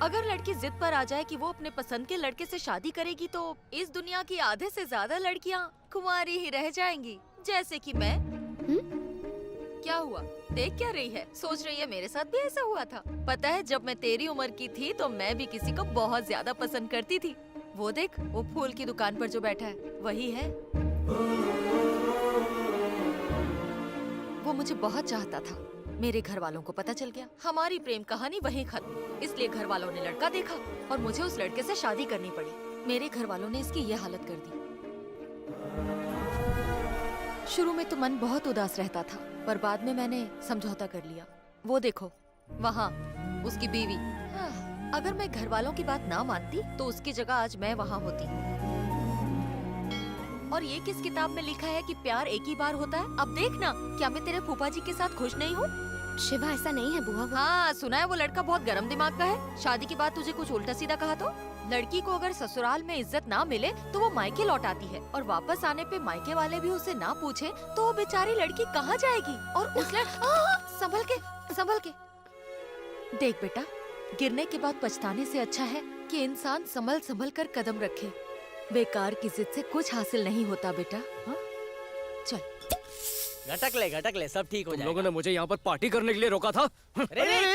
अगर लड़की जिद पर आ जाए कि वो अपने पसंद के लड़के से शादी करेगी तो इस दुनिया की आधे से ज्यादा लड़कियाँ कुंवारी ही रह जाएंगी, जैसे कि मैं। क्या हुआ, देख क्या रही है? सोच रही है मेरे साथ भी ऐसा हुआ था? पता है जब मैं तेरी उम्र की थी तो मैं भी किसी को बहुत ज्यादा पसंद करती थी। वो देख, वो फूल की दुकान पर जो बैठा है वही है। वो मुझे बहुत चाहता था। मेरे घर वालों को पता चल गया, हमारी प्रेम कहानी वहीं खत्म। इसलिए घर वालों ने लड़का देखा और मुझे उस लड़के से शादी करनी पड़ी। मेरे घर वालों ने इसकी ये हालत कर दी। शुरू में तो मन बहुत उदास रहता था, पर बाद में मैंने समझौता कर लिया। वो देखो वहाँ उसकी बीवी। अगर मैं घर वालों की बात ना मानती तो उसकी जगह आज मैं वहाँ होती। और ये किस किताब में लिखा है कि प्यार एक ही बार होता है? अब देखना, क्या मैं तेरे फूफा जी के साथ खुश नहीं हूँ? शिवा, ऐसा नहीं है बुआ। हाँ, सुना है वो लड़का बहुत गरम दिमाग का है। शादी के बाद तुझे कुछ उल्टा सीधा कहा तो? लड़की को अगर ससुराल में इज्जत ना मिले तो वो मायके लौट आती है, और वापस आने पे मायके वाले भी उसे ना पूछे तो वो बेचारी लड़की कहाँ जाएगी? और उस संभल के देख बेटा, गिरने के बाद पछताने से अच्छा है कि इंसान संभल कर कदम रखे। बेकार की जिद से कुछ हासिल नहीं होता बेटा। हाँ? चल घटक ले, सब ठीक हो जाएगा। लोगों ने मुझे यहाँ पर पार्टी करने के लिए रोका था। अरे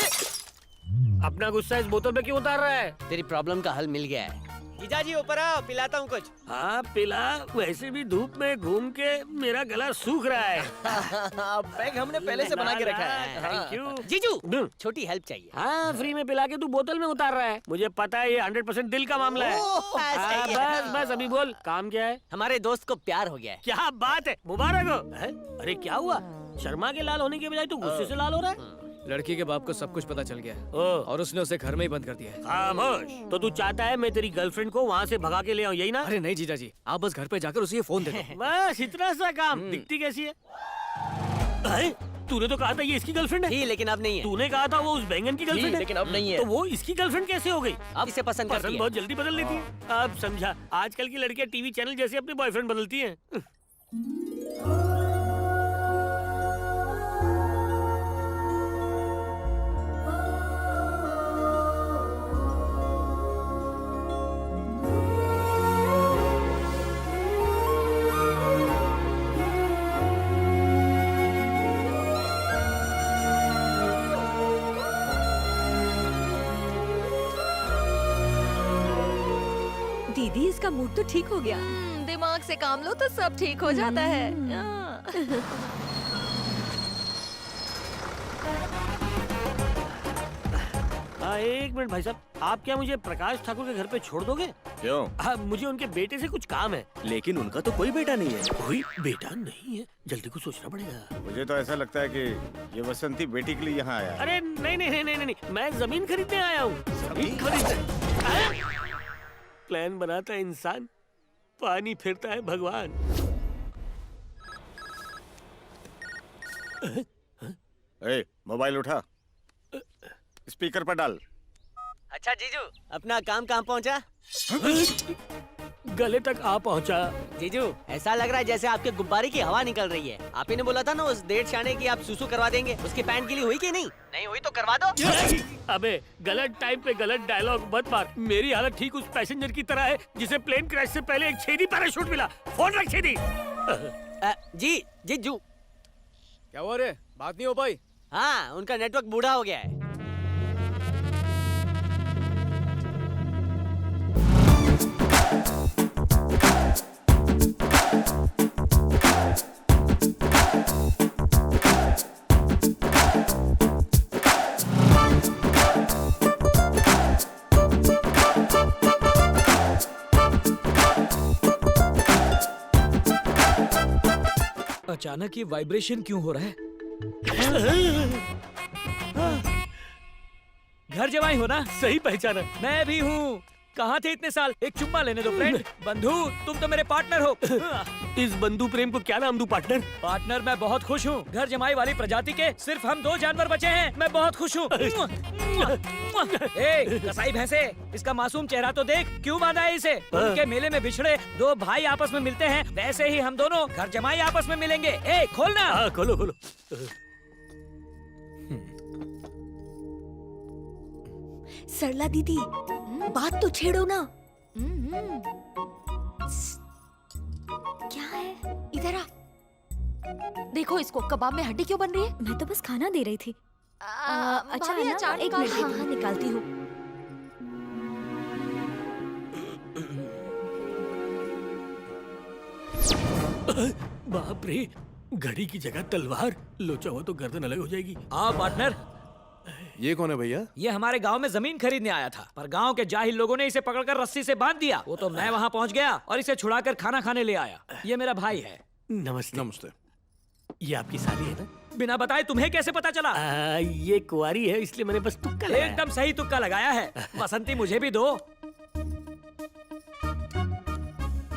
अपना गुस्सा इस बोतल पे क्यों उतार रहा है? तेरी प्रॉब्लम का हल मिल गया है। जीजाजी ऊपर आओ, पिलाता हूँ कुछ। हाँ पिला, वैसे भी धूप में घूम के मेरा गला सूख रहा है। पैक हमने पहले से बना के रखा है। Thank you. जीजू, छोटी हेल्प चाहिए। हाँ, फ्री में पिला के तू बोतल में उतार रहा है। मुझे पता है ये 100% दिल का मामला है। बस अभी बोल, काम क्या है? हमारे दोस्त को प्यार हो गया है। क्या बात है, मुबारक हो। अरे क्या हुआ? शर्मा के लाल होने के बजाय तू गुस्से से लाल हो रहा है? लड़की के बाप को सब कुछ पता चल गया है और उसने उसे घर में ही बंद कर दिया है। खामोश। तो तू चाहता है मैं तेरी गर्लफ्रेंड को वहाँ से भगा के ले आऊँ, यही ना? अरे नहीं जीजा जी, आप बस घर पे जाकर उसे ये फोन दे दो। बस इतना सा काम। दिखती कैसी है? तूने तो कहा था ये इसकी गर्लफ्रेंड है। ही, लेकिन अब नहीं है। तूने कहा था वो उस बैंगन की गर्लफ्रेंड है, लेकिन अब नहीं है। तो वो इसकी गर्लफ्रेंड कैसे हो गई? अब इसे पसंद करती है। बहुत जल्दी बदल लेती है। अब समझा, आजकल की लड़कियां टीवी चैनल जैसे अपने बॉयफ्रेंड बदलती हैं। दीदी, इसका मूड तो ठीक हो गया। दिमाग से काम लो तो सब ठीक हो जाता है। एक मिनट भाई साहब, आप क्या मुझे प्रकाश ठाकुर के घर पे छोड़ दोगे? क्यों? मुझे उनके बेटे से कुछ काम है। लेकिन उनका तो कोई बेटा नहीं है। कोई बेटा नहीं है? जल्दी कुछ सोचना पड़ेगा। मुझे तो ऐसा लगता है कि ये वसंती बेटी के लिए यहाँ आया है। अरे नहीं, मैं जमीन खरीदने आया हूँ। जमीन खरीदने? प्लान बनाता है इंसान, पानी फिरता है भगवान। मोबाइल उठा, स्पीकर पर डाल। अच्छा जीजू, अपना काम कहाँ पहुँचा? गले तक आ पहुँचा। जीजू, ऐसा लग रहा है जैसे आपके गुब्बारे की हवा निकल रही है। आप ही ने बोला था ना उस डेढ़ शाने की आप सुसु करवा देंगे। उसकी पैंट गीली हुई कि नहीं? नहीं हुई तो करवा दो। अबे गलत टाइम पे गलत डायलॉग मत मार। मेरी हालत ठीक उस पैसेंजर की तरह है जिसे प्लेन क्रैश से पहले एक छेदी पैराशूट मिला। फोन रख छेदी। जी जीजू। क्या हुआ रे, बात नहीं हो पाई? हाँ, उनका नेटवर्क बूढ़ा हो गया है। अचानक ये वाइब्रेशन क्यों हो रहा है? घर जवाई हो ना? सही पहचाना। मैं भी हूँ। कहाँ थे इतने साल? एक चुम्मा लेने दो फ्रेंड। बंधु, तुम तो मेरे पार्टनर हो। इस बंधु प्रेम को क्या नाम दूं पार्टनर? पार्टनर, मैं बहुत खुश हूँ। घर जमाई वाली प्रजाति के सिर्फ हम 2 जानवर बचे हैं। मैं बहुत खुश हूँ। ए, कसाई भैंसे, इसका मासूम चेहरा तो देख। क्यों बांधा है इसे? उनके मेले में बिछड़े 2 भाई आपस में मिलते हैं, वैसे ही हम दोनों घर जमाई आपस में मिलेंगे। ए, खोलना। हाँ, खोलो। सरला दीदी, बात तो छेड़ो ना। हम्म, क्या है? इधर आ। देखो इसको, कबाब में हड्डी क्यों बन रही है? मैं तो बस खाना दे रही थी। अच्छा भाभी, है ना, अचार एक निकाल मिनट, देती हाँ हूँ। हाँ निकालती हूँ। बाप रे, घड़ी की जगह तलवार। लोचा हुआ तो गर्दन अलग हो जाएगी। हाँ पार्टनर, ये कौन है भैया? ये हमारे गांव में जमीन खरीदने आया था, पर गांव के जाहिल लोगों ने इसे पकड़कर रस्सी से बांध दिया। वो तो मैं वहां पहुंच गया और इसे छुड़ाकर खाना खाने ले आया। ये मेरा भाई है। नमस्ते। नमस्ते। ये आपकी साली है ना? बिना बताए तुम्हें कैसे पता चला? ये कुंवारी है, इसलिए मैंने बस तुक्का लगाया। एकदम सही तुक्का लगाया है। बसंती मुझे भी दो।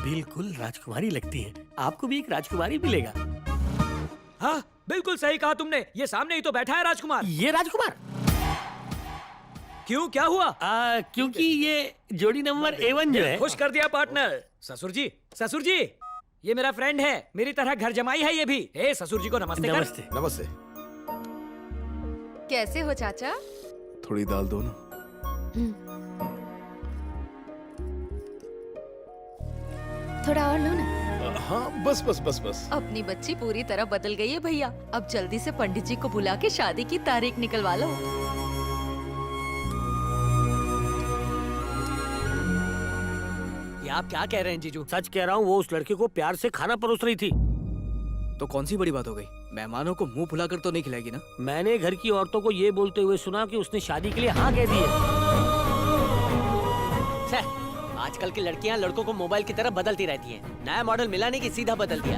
बिल्कुल राजकुमारी लगती है। आपको भी एक राजकुमारी मिलेगा। हाँ बिल्कुल सही कहा तुमने, ये सामने ही तो बैठा है राजकुमार। ये राजकुमार? क्यों, क्या हुआ? क्योंकि ये जोड़ी नंबर A1 जो है। खुश कर दिया पार्टनर। ससुर जी, ससुर जी, ये मेरा फ्रेंड है, मेरी तरह घर जमाई है ये भी। ए ससुर जी को नमस्ते कर। नमस्ते। नमस्ते। कैसे हो चाचा? थोड़ी दाल दो ना। थोड़ा और लो ना। हाँ बस बस बस बस। अपनी बच्ची पूरी तरह बदल गई है भैया। अब जल्दी से पंडित जी को बुला के शादी की तारीख निकलवा लो। ये आप क्या कह रहे हैं जीजू? सच कह रहा हूँ, वो उस लड़के को प्यार से खाना परोस रही थी। तो कौन सी बड़ी बात हो गई? मेहमानों को मुंह फुलाकर तो नहीं खिलाएगी ना? मैंने घर की औरतों को ये बोलते हुए सुना कि उसने शादी के लिए हाँ कह दी है। छे, आजकल की लड़कियां लड़कों को मोबाइल की तरह बदलती रहती हैं। नया मॉडल मिला नहीं कि सीधा बदल दिया।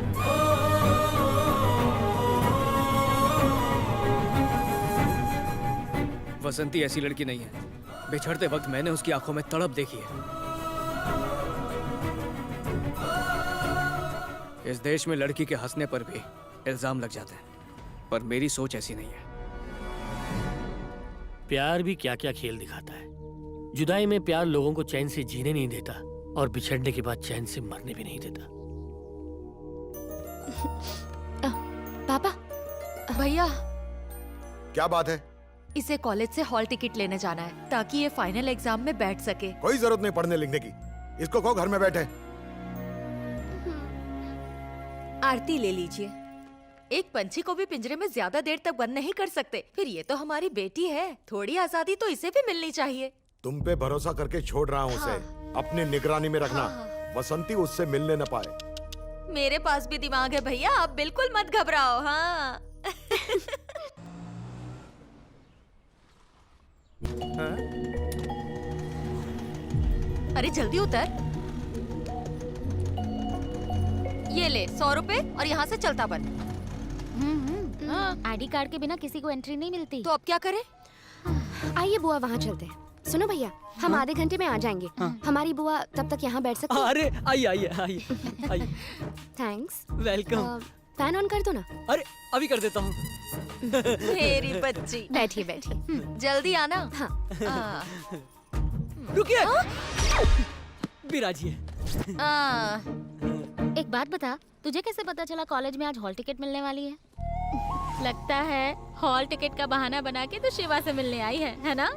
वसंती ऐसी लड़की नहीं है। बिछड़ते वक्त मैंने उसकी आंखों में तड़प देखी है। इस देश में लड़की के हंसने पर भी इल्जाम लग जाते हैं, पर मेरी सोच ऐसी नहीं है। प्यार भी क्या क्या खेल दिखाता है। जुदाई में प्यार लोगों को चैन से जीने नहीं देता और बिछड़ने के बाद चैन से मरने भी नहीं देता। पापा, भैया, क्या बात है? इसे कॉलेज से हॉल टिकट लेने जाना है ताकि ये फाइनल एग्जाम में बैठ सके। कोई जरूरत नहीं पढ़ने लिखने की। इसको कहो घर में बैठे। आरती ले लीजिए। एक पंछी को भी पिंजरे में ज्यादा देर तक बंद नहीं कर सकते। फिर ये तो हमारी बेटी है, थोड़ी आजादी तो इसे भी मिलनी चाहिए। तुम पे भरोसा करके छोड़ रहा हूँ उसे। अपनी निगरानी में रखना। वसंती उससे मिलने न पाए। मेरे पास भी दिमाग है भैया, आप बिल्कुल मत घबराओ। हाँ। अरे जल्दी उतर। ये ले 100 रुपए और यहाँ से चलता बन। हाँ। आईडी कार्ड के बिना किसी को एंट्री नहीं मिलती। तो अब क्या करें? आइए बुआ, वहाँ चलते हैं। सुनो भैया, हम आधे घंटे में आ जाएंगे। हमारी बुआ तब तक यहाँ बैठ सकती है। अरे आइए आइए आइए आइए। थैंक्स। वेलकम। फैन ऑन कर दो ना। अरे अभी कर देता हूँ। मेरी बच्ची, बैठिए बैठिए। जल्दी आना। हाँ। रुकिए। बिराजिए। एक बात बता, तुझे कैसे पता चला कॉलेज में आज हॉल टिकट मिलने वाली है? लगता है हॉल टिकट का बहाना बना के तो शिवा से मिलने आई है ना?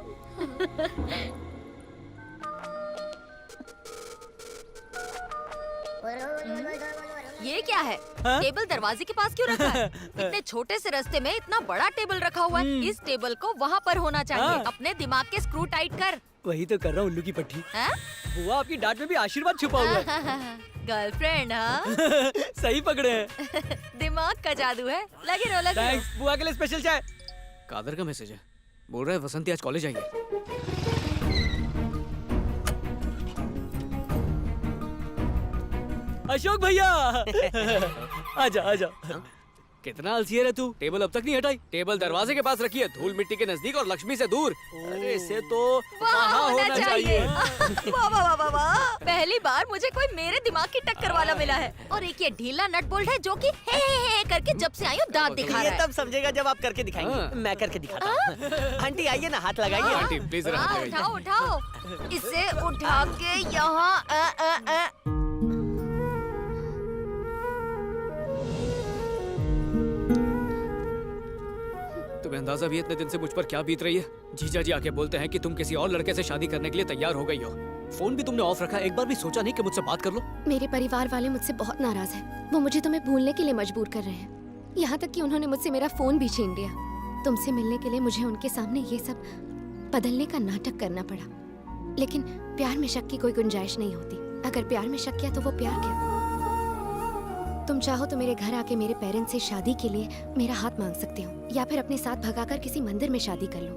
ये क्या है? टेबल दरवाजे के पास क्यों रखा है? इतने छोटे से रास्ते में इतना बड़ा टेबल रखा हुआ है। इस टेबल को वहाँ पर होना चाहिए। अपने दिमाग के स्क्रू टाइट कर। वही तो कर रहा हूँ, उल्लू की पट्टी। हाँ? बुआ आपकी डांट में भी आशीर्वाद छुपा हुआ है। गर्लफ्रेंड, हाँ? सही पकड़े हैं। दिमाग का जादू है। लगे रहो, लगे रहो। थैंक्स। बुआ के लिए स्पेशल चाय। कादर का मैसेज है, बोल रहा है वसंती आज कॉलेज आएगी। अशोक भैया। आजा आजा। कितना आलसी है रे तू, टेबल अब तक नहीं हटाई। टेबल दरवाजे के पास रखी है, धूल मिट्टी के नजदीक और लक्ष्मी से दूर। अरे इसे तो वहाँ वहाँ होना चाहिए। वाह वाह वाह वाह, पहली बार मुझे कोई मेरे दिमाग की टक्कर वाला मिला है। और एक ये ढीला नट बोल्ट है जो कि हे करके जब से आई हूँ दांत दिखा ये रहा है। तब समझेगा जब आप करके दिखाएंगे। हाँ। मैं करके दिखाता हूँ। आंटी आइए ना, हाथ लगाइए। आंटी प्लीज जरा हाथ हाँ, लगाइए। उठाओ उठाओ, इसे उठा के यहाँ तुम्हें तुम्हें अंदाजा भी है इतने दिन से मुझ पर क्या बीत रही है? जीजा जी आके बोलते हैं कि तुम किसी और लड़के से शादी करने के लिए तैयार हो गई हो। फोन भी तुमने ऑफ रखा, एक बार भी सोचा नहीं कि मुझसे बात कर लो? मेरे परिवार वाले मुझसे बहुत नाराज हैं। वो मुझे तुम्हें भूलने के लिए मजबूर कर रहे हैं। यहाँ तक कि उन्होंने मुझसे मेरा फोन भी छीन लिया। तुमसे मिलने के लिए मुझे उनके सामने ये सब बदलने का नाटक करना पड़ा। लेकिन प्यार में शक की कोई गुंजाइश नहीं होती। अगर प्यार में शक किया तो वो प्यार क्या? तुम चाहो तो मेरे घर आके मेरे पेरेंट्स से शादी के लिए मेरा हाथ मांग सकते हो, या फिर अपने साथ भगाकर किसी मंदिर में शादी कर लो।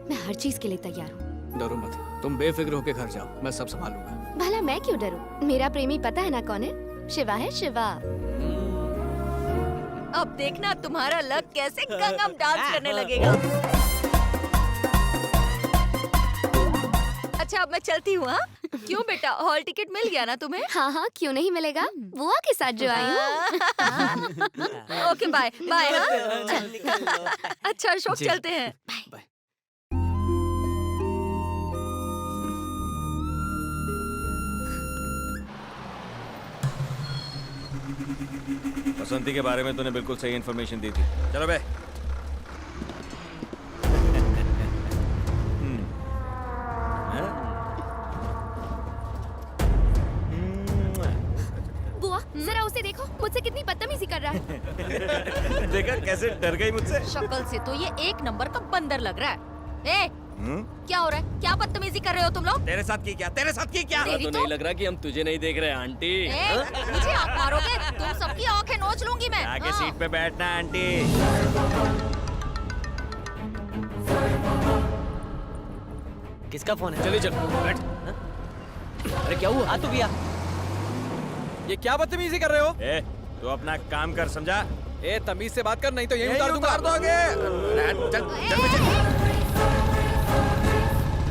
मैं हर चीज के लिए तैयार हूँ। डरो मत, तुम बेफिक्र होके घर जाओ, मैं सब संभालूंगा। भला मैं क्यों डरूं? मेरा प्रेमी पता है ना कौन है? शिवा है, शिवा। अब देखना तुम्हारा लक कैसे गंगम डांस करने लगेगा। अच्छा अब मैं चलती हूँ। हाँ? क्यों बेटा, हॉल टिकट मिल गया ना तुम्हें? हाँ हाँ, क्यों नहीं मिलेगा? बुआ के साथ जो आई हूँ। Okay bye bye. अच्छा अशोक चलते हैं। बाय। बसंती के बारे में तूने बिल्कुल सही इन्फॉर्मेशन दी थी। चलो बे। बुआ जरा उसे देखो, मुझसे कितनी बदतमीजी कर रहा है। देखा कैसे डर गई मुझसे। शक्ल से तो ये एक नंबर का बंदर लग रहा है। क्या हो रहा है? क्या बदतमीजी कर रहे हो तुम लोग? तेरे साथ की क्या? तेरे साथ की क्या? तेरी तो तो नहीं लग रहा कि हम तुझे नहीं देख रहे आंटी। मुझे आँख मारोगे? तुम सबकी आँखें नोच लूंगी मैं। आगे हाँ। सीट पे बैठना आंटी। किसका फोन है? चलिए चल बैठ। अरे क्या हुआ? आ तू भी आ। ये क्या बदतमीजी कर रहे हो? ए, तू अपना काम कर, समझा? ए तमीज से बात कर, नहीं तो यही यही उतार दोगे। चल चल बच्चे।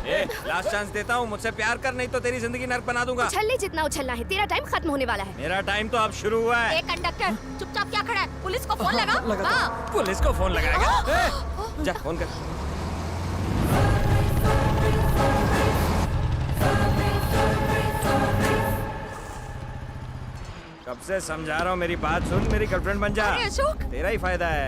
ए, लास्ट चांस देता हूँ, मुझसे प्यार कर, नहीं तो तेरी जिंदगी नर्क बना दूंगा। उछल ले जितना उछलना है, तेरा टाइम खत्म होने वाला है। मेरा टाइम तो अब शुरू हुआ है। ए कंडक्टर, चुपचाप क्या खड़ा है? पुलिस को फोन लगा। हाँ। पुलिस को फोन लगाएगा? ए, जा फोन कर। कब से समझा रहा हूँ, मेरी बात सुन, मेरी गर्लफ्रेंड बन जा। अरे अशोक। तेरा ही फायदा है।